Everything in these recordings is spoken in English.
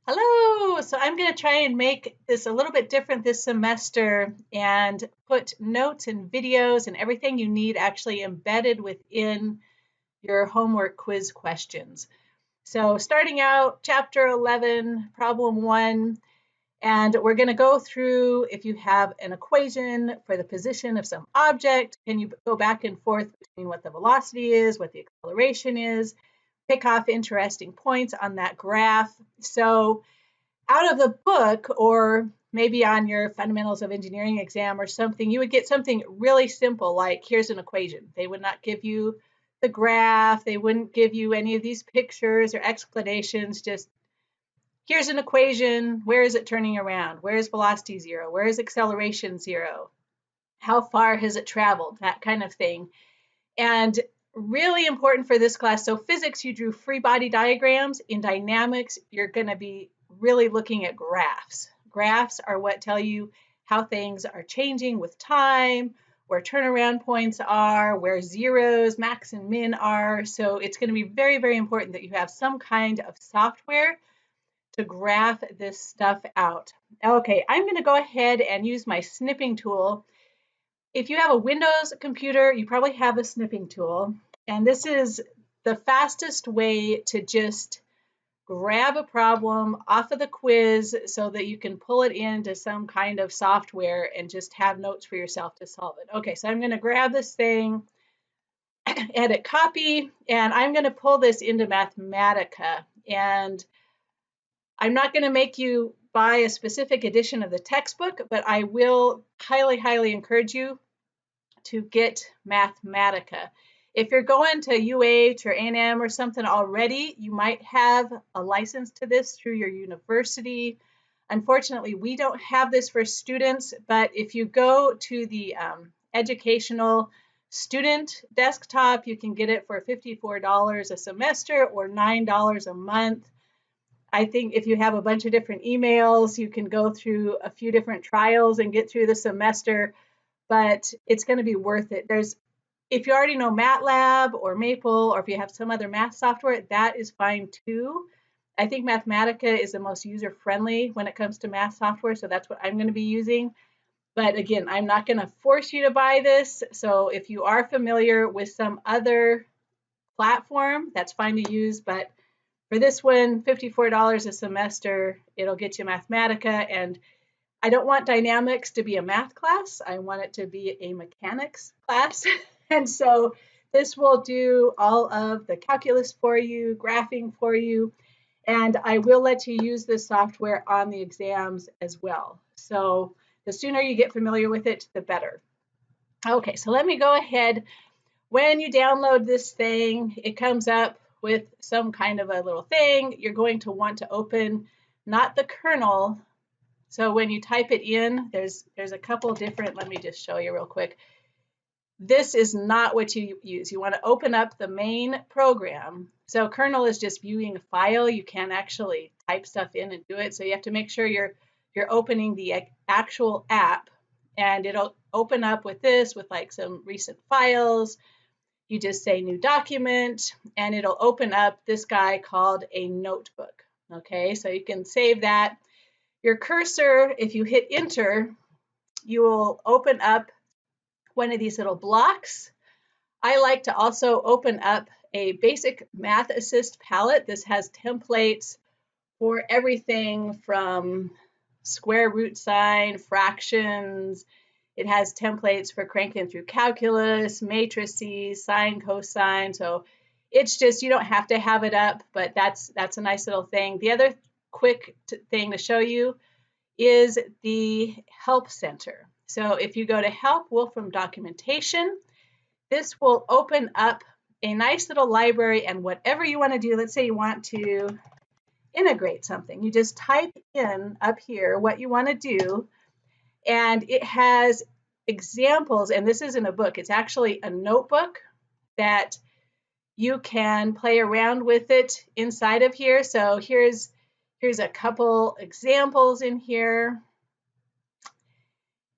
Hello! So I'm going to try and make this a little bit different this semester and put notes and videos and everything you need actually embedded within your homework quiz questions. So starting out, chapter 11, problem 1, and we're going to go through if you have an equation for the position of some object, can you go back and forth between what the velocity is, what the acceleration is, pick off interesting points on that graph. So out of the book, or maybe on your fundamentals of engineering exam or something, you would get something really simple like here's an equation. They would not give you the graph, they wouldn't give you any of these pictures or explanations, just here's an equation, where is it turning around, where is velocity 0, where is acceleration 0, how far has it traveled, that kind of thing. And really important for this class, so physics, you drew free body diagrams. In dynamics, you're going to be really looking at graphs. Graphs are what tell you how things are changing with time, where turnaround points are, where zeros, max and min are. So it's going to be very, very important that you have some kind of software to graph this stuff out. Okay, I'm going to go ahead and use my snipping tool. If you have a Windows computer, you probably have a snipping tool. And this is the fastest way to just grab a problem off of the quiz so that you can pull it into some kind of software and just have notes for yourself to solve it. Okay, so I'm going to grab this thing, edit copy, and I'm going to pull this into Mathematica. And I'm not going to make you buy a specific edition of the textbook, but I will highly, highly encourage you to get Mathematica. If you're going to UH or A&M or something already, you might have a license to this through your university. Unfortunately, we don't have this for students, but if you go to the educational student desktop, you can get it for $54 a semester or $9 a month. I think if you have a bunch of different emails, you can go through a few different trials and get through the semester, but it's going to be worth it. If you already know MATLAB or Maple, or if you have some other math software, that is fine too. I think Mathematica is the most user-friendly when it comes to math software, so that's what I'm going to be using. But again, I'm not going to force you to buy this. So if you are familiar with some other platform, that's fine to use. But for this one, $54 a semester, it'll get you Mathematica. And I don't want dynamics to be a math class. I want it to be a mechanics class. And so this will do all of the calculus for you, graphing for you, and I will let you use this software on the exams as well. So the sooner you get familiar with it, the better. Okay, so let me go ahead. When you download this thing, it comes up with some kind of a little thing. You're going to want to open not the kernel. So when you type it in, there's a couple different, let me just show you real quick. This is not what you use. You want to open up the main program. So kernel is just viewing a file. You can't actually type stuff in and do it. So you have to make sure you're opening the actual app, and it'll open up with this with like some recent files. You just say new document, and it'll open up this guy called a notebook. Okay, so you can save that. Your cursor, if you hit enter, you will open up one of these little blocks. I like to also open up a basic Math Assist palette. This has templates for everything from square root sign, fractions. It has templates for cranking through calculus, matrices, sine, cosine. So it's just, you don't have to have it up, but that's a nice little thing. The other quick thing to show you is the Help Center. So if you go to Help, Wolfram Documentation, this will open up a nice little library, and whatever you want to do, let's say you want to integrate something, you just type in up here what you want to do, and it has examples, and this isn't a book, it's actually a notebook that you can play around with it inside of here. So here's a couple examples in here,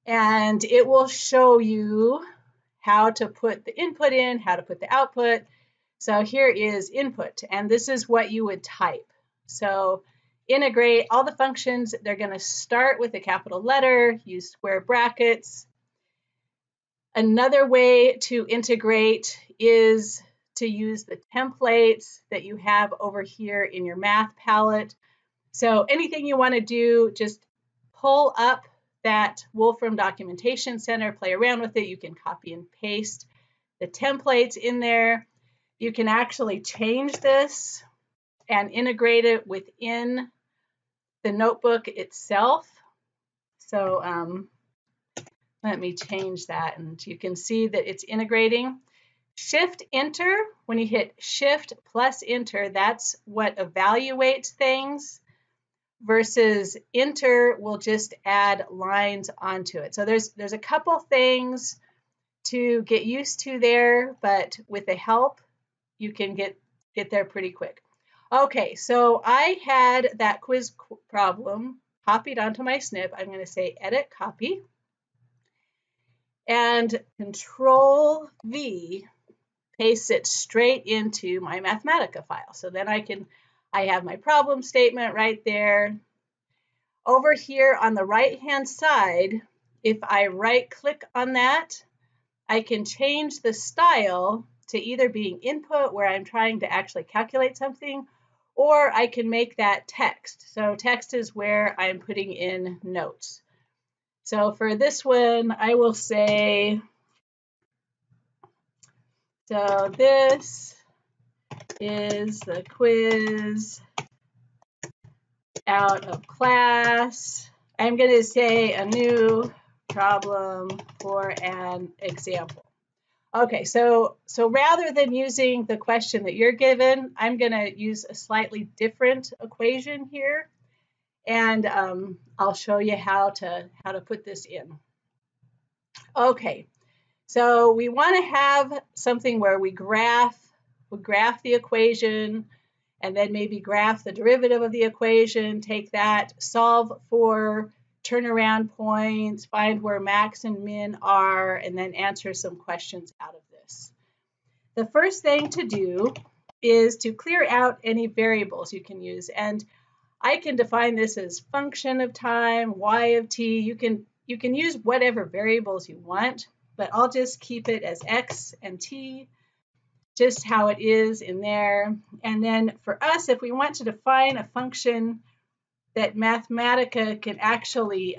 and it will show you how to put the input in, how to put the output. So here is input, and this is what you would type. So integrate all the functions. They're going to start with a capital letter, use square brackets. Another way to integrate is to use the templates that you have over here in your math palette. So anything you want to do, just pull up that Wolfram Documentation Center, play around with it. You can copy and paste the templates in there. You can actually change this and integrate it within the notebook itself. So let me change that, and you can see that it's integrating. Shift Enter, when you hit Shift plus Enter, that's what evaluates things, versus Enter will just add lines onto it. So there's a couple things to get used to there, but with the help, you can get there pretty quick. Okay, so I had that quiz problem copied onto my snip. I'm going to say Edit Copy, and Control V paste it straight into my Mathematica file. So then I have my problem statement right there. Over here on the right-hand side, if I right-click on that, I can change the style to either being input, where I'm trying to actually calculate something, or I can make that text. So text is where I'm putting in notes. So for this one, I will say, so this is the quiz out of class. I'm going to say a new problem for an example. Okay, so rather than using the question that you're given, I'm going to use a slightly different equation here, and I'll show you how to put this in. Okay, so we want to have something where we graph the equation, and then maybe graph the derivative of the equation, take that, solve for turnaround points, find where max and min are, and then answer some questions out of this. The first thing to do is to clear out any variables you can use, and I can define this as function of time, y of t. You can use whatever variables you want, but I'll just keep it as x and t, just how it is in there. And then for us, if we want to define a function that Mathematica can actually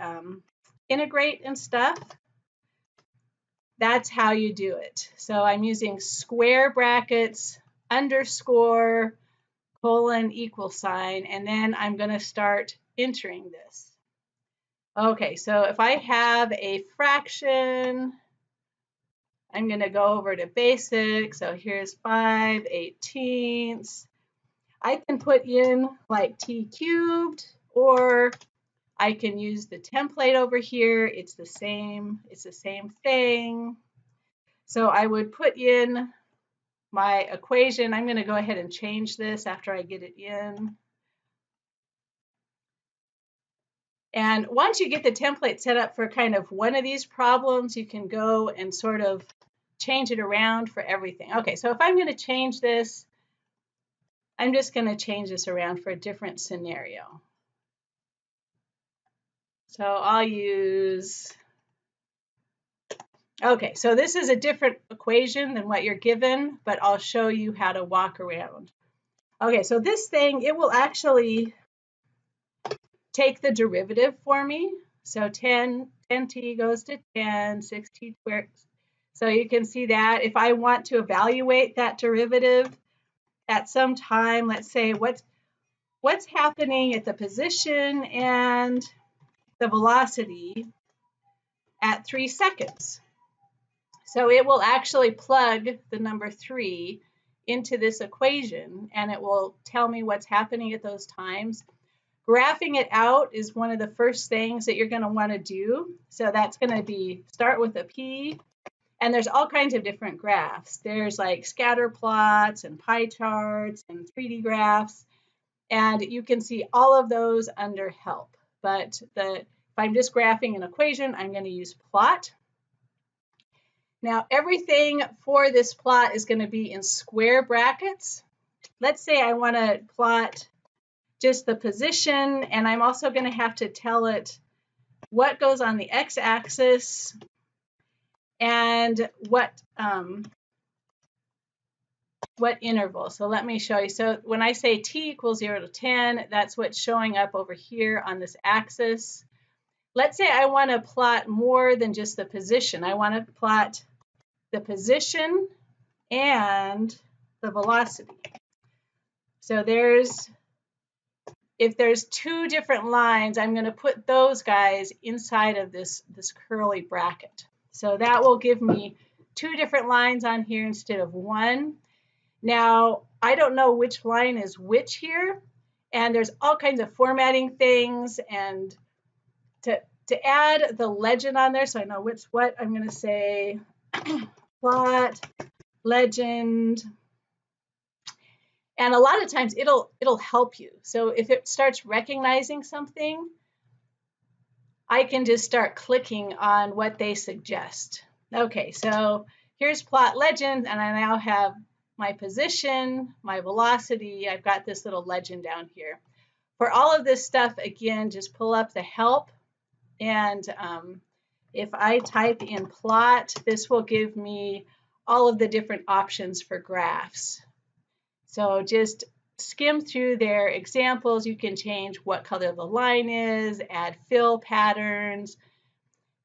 integrate and stuff, that's how you do it. So I'm using square brackets, underscore, colon, equal sign, and then I'm going to start entering this. Okay, so if I have a fraction, I'm going to go over to basic. So here's 5/18. I can put in like t cubed, or I can use the template over here. It's the same thing. So I would put in my equation. I'm going to go ahead and change this after I get it in. And once you get the template set up for kind of one of these problems, you can go and sort of change it around for everything. Okay, so if I'm going to change this, I'm just going to change this around for a different scenario. So I'll use, okay, so this is a different equation than what you're given, but I'll show you how to walk around. Okay, so this thing, it will actually take the derivative for me. So 10t goes to 10, 6t squared. So you can see that if I want to evaluate that derivative at some time, let's say what's happening at the position and the velocity at 3 seconds. So it will actually plug the number 3 into this equation, and it will tell me what's happening at those times. Graphing it out is one of the first things that you're going to want to do. So that's going to be start with a P, and there's all kinds of different graphs. There's like scatter plots and pie charts and 3D graphs, and you can see all of those under help. But if I'm just graphing an equation, I'm going to use plot. Now everything for this plot is going to be in square brackets. Let's say I want to plot just the position, and I'm also going to have to tell it what goes on the x-axis and what interval. So let me show you. So when I say t equals 0 to 10, that's what's showing up over here on this axis. Let's say I want to plot more than just the position. I want to plot the position and the velocity. So if there's two different lines, I'm going to put those guys inside of this curly bracket. So that will give me two different lines on here instead of one. Now, I don't know which line is which here, and there's all kinds of formatting things, and to add the legend on there so I know what's what, I'm going to say plot legend. And a lot of times it'll help you. So if it starts recognizing something, I can just start clicking on what they suggest. Okay, so here's plot legend, and I now have my position, my velocity. I've got this little legend down here. For all of this stuff, again, just pull up the help, and if I type in plot, this will give me all of the different options for graphs. So just skim through their examples. You can change what color the line is, add fill patterns.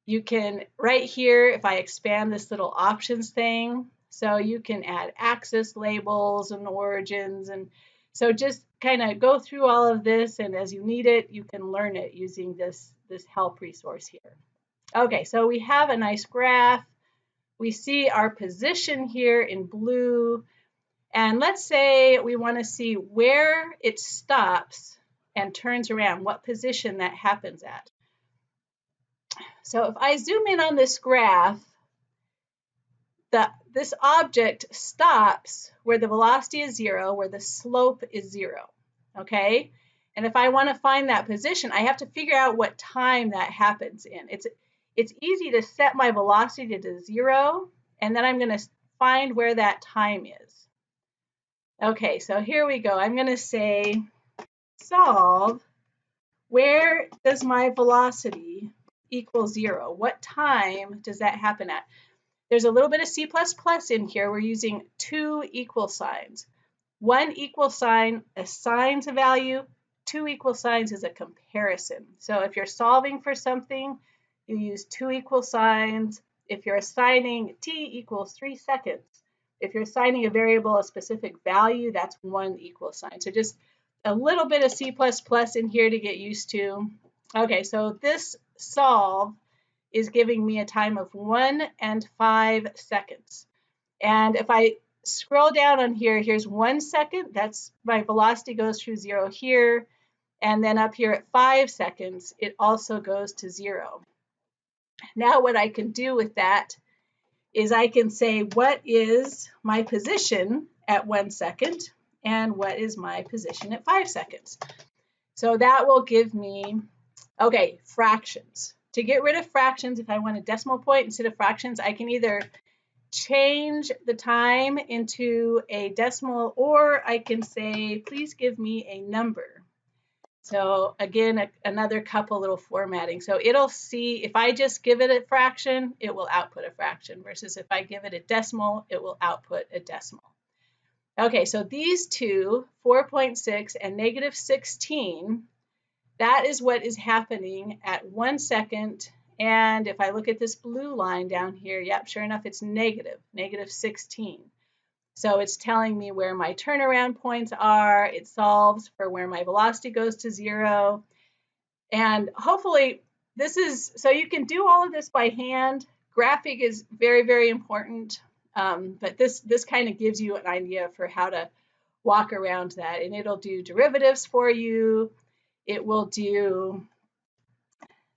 You can, right here, if I expand this little options thing, so you can add axis labels and origins. And so just kind of go through all of this, and as you need it, you can learn it using this help resource here. Okay, so we have a nice graph. We see our position here in blue. And let's say we want to see where it stops and turns around, what position that happens at. So if I zoom in on this graph, this object stops where the velocity is 0, where the slope is 0, okay? And if I want to find that position, I have to figure out what time that happens in. It's easy to set my velocity to 0, and then I'm going to find where that time is. Okay, so here we go. I'm going to say solve where does my velocity equal 0? What time does that happen at? There's a little bit of C++ in here. We're using two equal signs. One equal sign assigns a value. Two equal signs is a comparison. So if you're solving for something, you use two equal signs. If you're assigning t equals 3 seconds, if you're assigning a variable a specific value, that's one equal sign. So just a little bit of C++ in here to get used to. Okay, so this solve is giving me a time of 1 and 5 seconds. And if I scroll down on here, here's 1 second. That's my velocity goes through 0 here. And then up here at 5 seconds, it also goes to 0. Now what I can do with that is I can say, what is my position at 1 second and what is my position at 5 seconds? So that will give me, okay, fractions. To get rid of fractions, if I want a decimal point instead of fractions, I can either change the time into a decimal, or I can say, please give me a number. So again, another couple little formatting. So it'll see, if I just give it a fraction, it will output a fraction, versus if I give it a decimal, it will output a decimal. Okay, so these two, 4.6 and -16, that is what is happening at 1 second. And if I look at this blue line down here, yep, sure enough, it's -16. So it's telling me where my turnaround points are. It solves for where my velocity goes to 0. And hopefully this is, so you can do all of this by hand. Graphing is very, very important. But this kind of gives you an idea for how to walk around that. And it'll do derivatives for you. It will do,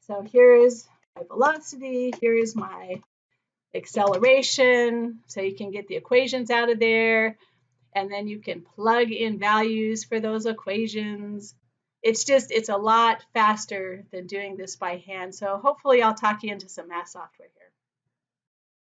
so here's my velocity, here's my acceleration, so you can get the equations out of there, and then you can plug in values for those equations. It's a lot faster than doing this by hand. So hopefully I'll talk you into some math software here.